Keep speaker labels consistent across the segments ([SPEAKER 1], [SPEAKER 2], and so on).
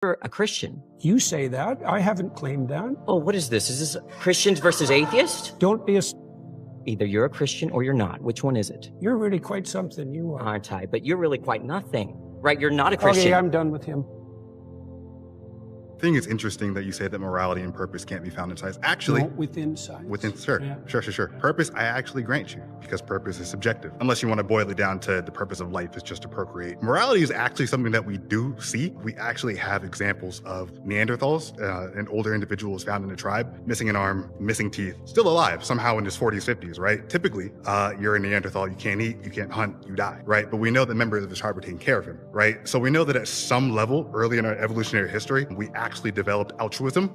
[SPEAKER 1] You're a Christian.
[SPEAKER 2] You say that. I haven't claimed that.
[SPEAKER 1] Oh, what is this? Is this Christians versus atheists?
[SPEAKER 2] Don't be a...
[SPEAKER 1] Either you're a Christian or you're not. Which one is it?
[SPEAKER 2] You're really quite something, you are.
[SPEAKER 1] Aren't I? But you're really quite nothing. Right? You're not a Christian.
[SPEAKER 2] Okay, I'm done with him.
[SPEAKER 3] I think it's interesting that you say that morality and purpose can't be found in science. Actually,
[SPEAKER 2] No, within science.
[SPEAKER 3] Sure. Purpose, I actually grant you, because purpose is subjective. Unless you want to boil it down to the purpose of life is just to procreate. Morality is actually something that we do see. We actually have examples of Neanderthals and older individuals found in a tribe, missing an arm, missing teeth, still alive, somehow in his 40s, 50s, right? Typically, you're a Neanderthal, you can't eat, you can't hunt, you die, right? But we know that members of his tribe were taking care of him, right? So we know that at some level, early in our evolutionary history, we actually developed altruism.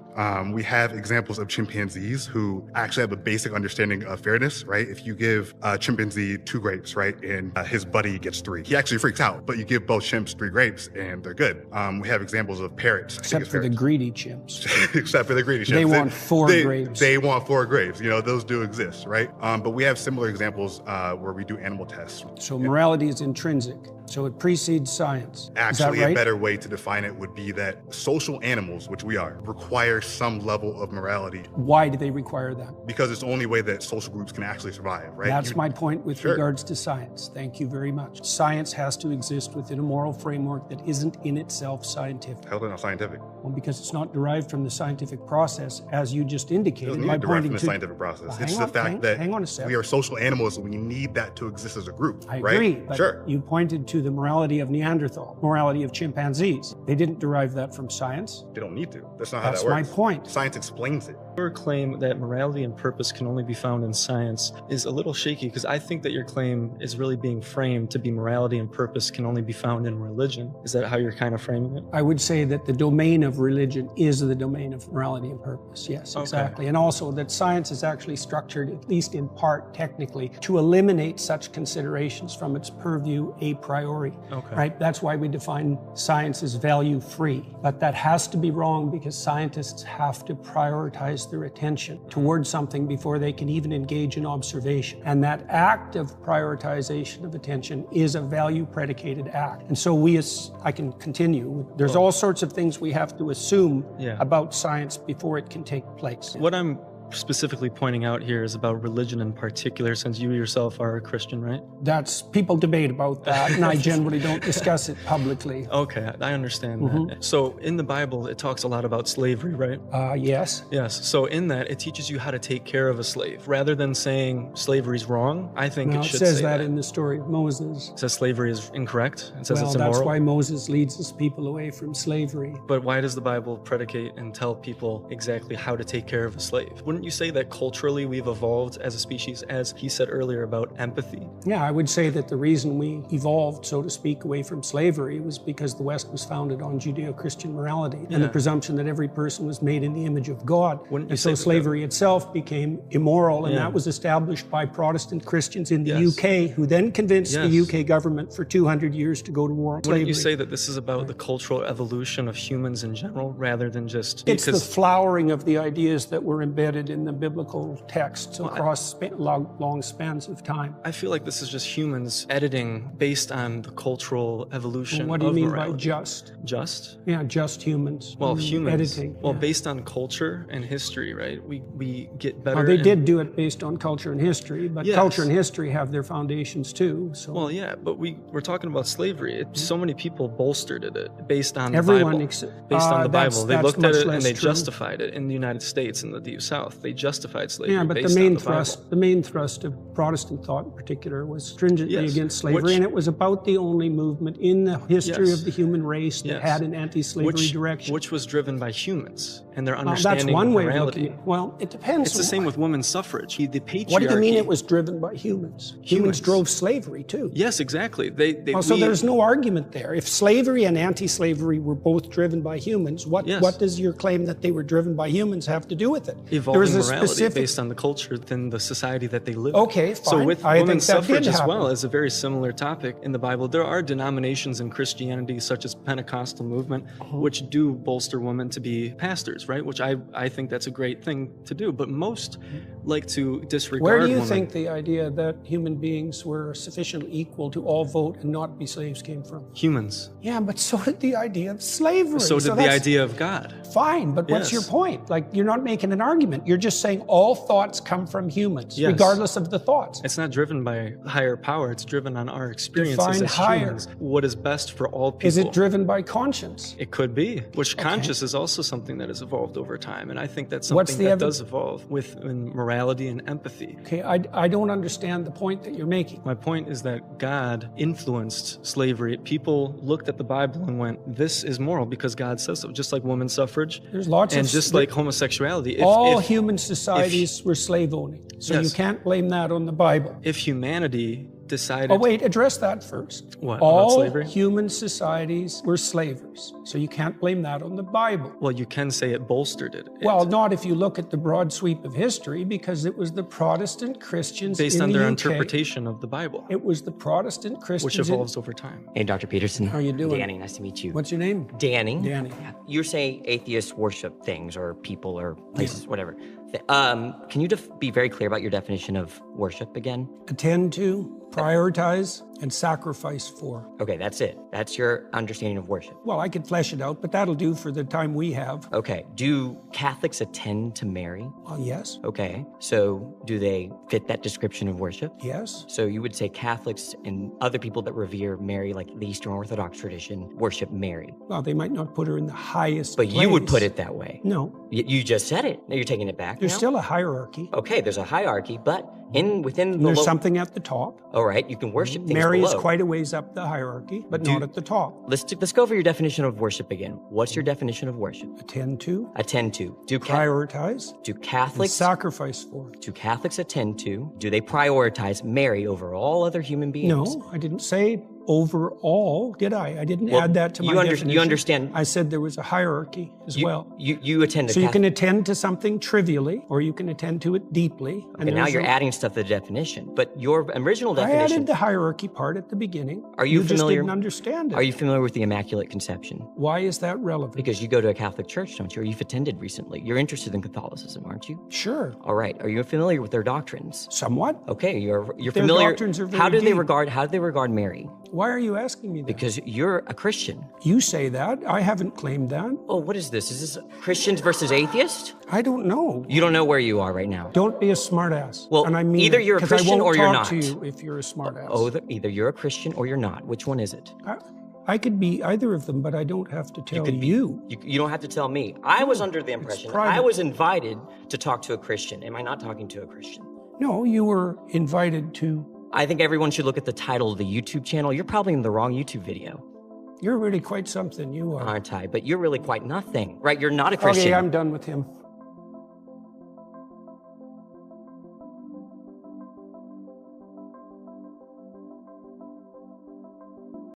[SPEAKER 3] We have examples of chimpanzees who actually have a basic understanding of fairness, right? If you give a chimpanzee 2 grapes, right, and his buddy gets 3, he actually freaks out, but you give both chimps 3 grapes and they're good. We have examples of parrots.
[SPEAKER 2] Except for the greedy chimps.
[SPEAKER 3] Except for the greedy chimps.
[SPEAKER 2] They want 4 grapes.
[SPEAKER 3] They want 4 grapes. You know, those do exist, right? But we have similar examples where we do animal tests.
[SPEAKER 2] So morality is intrinsic. So it precedes science.
[SPEAKER 3] Actually,
[SPEAKER 2] is that right?
[SPEAKER 3] a better way to define it would be that social animals, which we are, require some level of morality.
[SPEAKER 2] Why do they require that?
[SPEAKER 3] Because it's the only way that social groups can actually survive, right?
[SPEAKER 2] That's my point with
[SPEAKER 3] Sure.
[SPEAKER 2] regards to science. Thank you very much. Science has to exist within a moral framework that isn't in itself scientific.
[SPEAKER 3] How is it not scientific?
[SPEAKER 2] Well, because it's not derived from the scientific process, as you just indicated.
[SPEAKER 3] It doesn't need to derive from the scientific process. It's the fact that
[SPEAKER 2] hang on a second.
[SPEAKER 3] we are social animals and we need that to exist as a group,
[SPEAKER 2] I
[SPEAKER 3] right?
[SPEAKER 2] agree, but
[SPEAKER 3] Sure.
[SPEAKER 2] you pointed to the morality of Neanderthal, morality of chimpanzees. They didn't derive that from science.
[SPEAKER 3] They don't need to. That's not how
[SPEAKER 2] That's
[SPEAKER 3] that works.
[SPEAKER 2] my point.
[SPEAKER 3] Science explains it.
[SPEAKER 4] Your claim that morality and purpose can only be found in science is a little shaky, because I think that your claim is really being framed to be morality and purpose can only be found in religion. Is that how you're kind of framing it?
[SPEAKER 2] I would say that the domain of religion is the domain of morality and purpose. Yes, exactly. And also that science is actually structured, at least in part technically, to eliminate such considerations from its purview a priori.
[SPEAKER 4] Okay.
[SPEAKER 2] Right? That's why we define science as value-free. But that has to be wrong, because scientists have to prioritize their attention towards something before they can even engage in observation. And that act of prioritization of attention is a value-predicated act. And so I can continue. There's all sorts of things we have to assume about science before it can take place.
[SPEAKER 4] What I'm specifically pointing out here is about religion in particular, since you yourself are a Christian, right?
[SPEAKER 2] People debate about that, and I generally don't discuss it publicly.
[SPEAKER 4] Okay, I understand that. So in the Bible, it talks a lot about slavery, right?
[SPEAKER 2] Yes.
[SPEAKER 4] Yes. So in that, it teaches you how to take care of a slave. Rather than saying slavery's wrong, I think
[SPEAKER 2] No,
[SPEAKER 4] it
[SPEAKER 2] it
[SPEAKER 4] should
[SPEAKER 2] says
[SPEAKER 4] say
[SPEAKER 2] that in the story of Moses.
[SPEAKER 4] It says slavery is incorrect. It says
[SPEAKER 2] Well,
[SPEAKER 4] it's immoral.
[SPEAKER 2] that's why Moses leads his people away from slavery.
[SPEAKER 4] But why does the Bible predicate and tell people exactly how to take care of a slave? Wouldn't you say that culturally we've evolved as a species, as he said earlier about empathy?
[SPEAKER 2] Yeah, I would say that the reason we evolved, so to speak, away from slavery was because the West was founded on Judeo-Christian morality and the presumption that every person was made in the image of God.
[SPEAKER 4] Wouldn't you
[SPEAKER 2] And
[SPEAKER 4] say
[SPEAKER 2] so
[SPEAKER 4] that
[SPEAKER 2] slavery itself became immoral, and that was established by Protestant Christians in the UK, who then convinced the UK government for 200 years to go to war on slavery.
[SPEAKER 4] Wouldn't you say that this is about the cultural evolution of humans in general, rather than just...
[SPEAKER 2] It's the flowering of the ideas that were embedded in the biblical texts across long spans of time.
[SPEAKER 4] I feel like this is just humans editing based on the cultural evolution of
[SPEAKER 2] What do you mean
[SPEAKER 4] morality.
[SPEAKER 2] by just?
[SPEAKER 4] Just?
[SPEAKER 2] Yeah, just humans.
[SPEAKER 4] Well, humans.
[SPEAKER 2] Editing.
[SPEAKER 4] Well,
[SPEAKER 2] yeah.
[SPEAKER 4] based on culture and history, right? We get better.
[SPEAKER 2] Well, they did do it based on culture and history, but culture and history have their foundations too. So.
[SPEAKER 4] Well, yeah, but we're talking about slavery. So many people bolstered it based on
[SPEAKER 2] Everyone
[SPEAKER 4] the Bible. Based on the Bible. They looked at it and they
[SPEAKER 2] true.
[SPEAKER 4] Justified it. In the United States, in the Deep South, they justified slavery.
[SPEAKER 2] Yeah, but
[SPEAKER 4] based
[SPEAKER 2] the main thrust of Protestant thought in particular was stringently against slavery, and it was about the only movement in the history of the human race that had an anti-slavery direction.
[SPEAKER 4] Which was driven by humans and their understanding
[SPEAKER 2] that's one
[SPEAKER 4] of
[SPEAKER 2] way
[SPEAKER 4] morality.
[SPEAKER 2] of looking at it. Well, it depends.
[SPEAKER 4] It's the same with women's suffrage. The patriarchy.
[SPEAKER 2] What do you mean it was driven by humans? Humans drove slavery too.
[SPEAKER 4] Yes, exactly.
[SPEAKER 2] So there's no argument there. If slavery and anti-slavery were both driven by humans, what does your claim that they were driven by humans have to do with it? There was a
[SPEAKER 4] morality
[SPEAKER 2] specific...
[SPEAKER 4] based on the culture within the society that they live
[SPEAKER 2] Okay,
[SPEAKER 4] in.
[SPEAKER 2] fine.
[SPEAKER 4] So with
[SPEAKER 2] I
[SPEAKER 4] women's
[SPEAKER 2] think that
[SPEAKER 4] suffrage
[SPEAKER 2] did
[SPEAKER 4] as
[SPEAKER 2] happen.
[SPEAKER 4] well is a very similar topic in the Bible. There are denominations in Christianity, such as Pentecostal movement, which do bolster women to be pastors, right? Which I think that's a great thing to do. But most like to disregard
[SPEAKER 2] Where do you
[SPEAKER 4] women.
[SPEAKER 2] think the idea that human beings were sufficiently equal to all vote and not be slaves came from?
[SPEAKER 4] Humans.
[SPEAKER 2] Yeah, but so did the idea of slavery.
[SPEAKER 4] So did the
[SPEAKER 2] that's
[SPEAKER 4] idea of God.
[SPEAKER 2] Fine, but what's your
[SPEAKER 4] Yes.
[SPEAKER 2] point? Like, you're not making an argument. You're just saying all thoughts come from humans,
[SPEAKER 4] Yes.
[SPEAKER 2] regardless of the thoughts.
[SPEAKER 4] It's not driven by higher power. It's driven on our experiences
[SPEAKER 2] Define
[SPEAKER 4] as
[SPEAKER 2] higher.
[SPEAKER 4] humans. What is best for all people.
[SPEAKER 2] Is it driven by conscience?
[SPEAKER 4] It could be, which conscious is also something that has evolved over time. And I think that's
[SPEAKER 2] What's
[SPEAKER 4] something
[SPEAKER 2] the
[SPEAKER 4] that does evolve in morality and empathy.
[SPEAKER 2] Okay, I don't understand the point that you're making.
[SPEAKER 4] My point is that God influenced slavery. People looked at the Bible and went, this is moral because God says so. Just like women's suffrage.
[SPEAKER 2] There's lots
[SPEAKER 4] and
[SPEAKER 2] of...
[SPEAKER 4] just like homosexuality.
[SPEAKER 2] all human societies were slave-owning. So
[SPEAKER 4] Yes.
[SPEAKER 2] you can't blame that on the Bible.
[SPEAKER 4] If humanity decided...
[SPEAKER 2] Oh, wait, address that first.
[SPEAKER 4] What, about
[SPEAKER 2] all
[SPEAKER 4] slavery?
[SPEAKER 2] human societies were slavers. So you can't blame that on the Bible.
[SPEAKER 4] Well, you can say it bolstered it.
[SPEAKER 2] Well, not if you look at the broad sweep of history, because it was the Protestant Christians
[SPEAKER 4] based
[SPEAKER 2] in
[SPEAKER 4] on
[SPEAKER 2] the
[SPEAKER 4] their
[SPEAKER 2] UK.
[SPEAKER 4] interpretation of the Bible,
[SPEAKER 2] It was the Protestant Christians.
[SPEAKER 4] which evolves over time.
[SPEAKER 1] Hey, Dr. Peterson.
[SPEAKER 2] How you doing?
[SPEAKER 1] Danny, nice to meet you.
[SPEAKER 2] What's your name?
[SPEAKER 1] Danny.
[SPEAKER 2] Danny.
[SPEAKER 1] You're saying atheists worship things or people or places, whatever. Can you be very clear about your definition of worship again?
[SPEAKER 2] Attend to, prioritize, and sacrifice for.
[SPEAKER 1] Okay, that's it. That's your understanding of worship.
[SPEAKER 2] Well, I could flesh it out, but that'll do for the time we have.
[SPEAKER 1] Okay. Do Catholics attend to Mary?
[SPEAKER 2] Well, yes,
[SPEAKER 1] Okay. So do they fit that description of worship?
[SPEAKER 2] yes.
[SPEAKER 1] So you would say Catholics and other people that revere Mary, like the Eastern Orthodox tradition, worship Mary.
[SPEAKER 2] Well, they might not put her in the highest
[SPEAKER 1] But you would
[SPEAKER 2] place.
[SPEAKER 1] put it that way.
[SPEAKER 2] No,
[SPEAKER 1] You just said it. Now you're taking it back.
[SPEAKER 2] there's
[SPEAKER 1] now?
[SPEAKER 2] still a hierarchy.
[SPEAKER 1] Okay, there's a hierarchy, but within the
[SPEAKER 2] There's something at the top.
[SPEAKER 1] All right, you can worship things
[SPEAKER 2] Mary
[SPEAKER 1] below.
[SPEAKER 2] is quite a ways up the hierarchy, but not at the top.
[SPEAKER 1] Let's go over your definition of worship again. What's your definition of worship?
[SPEAKER 2] Attend to,
[SPEAKER 1] Attend to. Do
[SPEAKER 2] prioritize, and
[SPEAKER 1] Catholics
[SPEAKER 2] sacrifice for.
[SPEAKER 1] attend to? Do they prioritize Mary over all other human beings?
[SPEAKER 2] No, I didn't say overall, did I? I didn't
[SPEAKER 1] Well,
[SPEAKER 2] add that to my definition.
[SPEAKER 1] you understand.
[SPEAKER 2] I said there was a hierarchy as well.
[SPEAKER 1] You attend to
[SPEAKER 2] So you
[SPEAKER 1] Catholic.
[SPEAKER 2] can attend to something trivially, or you can attend to it deeply.
[SPEAKER 1] Okay, now you're adding stuff to the definition. But your original
[SPEAKER 2] I
[SPEAKER 1] definition.
[SPEAKER 2] added the hierarchy part at the beginning.
[SPEAKER 1] Are you
[SPEAKER 2] just
[SPEAKER 1] familiar?
[SPEAKER 2] didn't understand it.
[SPEAKER 1] Are you familiar with the Immaculate Conception?
[SPEAKER 2] Why is that relevant?
[SPEAKER 1] Because you go to a Catholic church, don't you? Or you've attended recently. You're interested in Catholicism, aren't you?
[SPEAKER 2] Sure,
[SPEAKER 1] All right. Are you familiar with their doctrines?
[SPEAKER 2] somewhat.
[SPEAKER 1] Okay, you're
[SPEAKER 2] Their
[SPEAKER 1] familiar.
[SPEAKER 2] doctrines are very
[SPEAKER 1] how do they
[SPEAKER 2] deep.
[SPEAKER 1] regard Mary?
[SPEAKER 2] Why are you asking me that?
[SPEAKER 1] Because you're a Christian.
[SPEAKER 2] You say that. I haven't claimed that.
[SPEAKER 1] Oh, what is this? Is this Christians versus atheists?
[SPEAKER 2] I don't know.
[SPEAKER 1] You don't know where you are right now.
[SPEAKER 2] Don't be a smartass.
[SPEAKER 1] Well,
[SPEAKER 2] and I mean
[SPEAKER 1] either you're a
[SPEAKER 2] 'cause I
[SPEAKER 1] Christian
[SPEAKER 2] won't
[SPEAKER 1] or you're
[SPEAKER 2] talk to
[SPEAKER 1] not.
[SPEAKER 2] you if you're a smartass.
[SPEAKER 1] Oh, either you're a Christian or you're not. Which one is it?
[SPEAKER 2] I could be either of them, but I don't have to tell
[SPEAKER 1] could be-
[SPEAKER 2] you.
[SPEAKER 1] You don't have to tell me. I was under the impression
[SPEAKER 2] private.
[SPEAKER 1] I was invited to talk to a Christian. Am I not talking to a Christian?
[SPEAKER 2] No, you were invited to.
[SPEAKER 1] I think everyone should look at the title of the YouTube channel. You're probably in the wrong YouTube video,
[SPEAKER 2] You're really quite something, you are.
[SPEAKER 1] aren't I? But you're really quite nothing, right? You're not a Christian.
[SPEAKER 2] Okay, I'm done with him.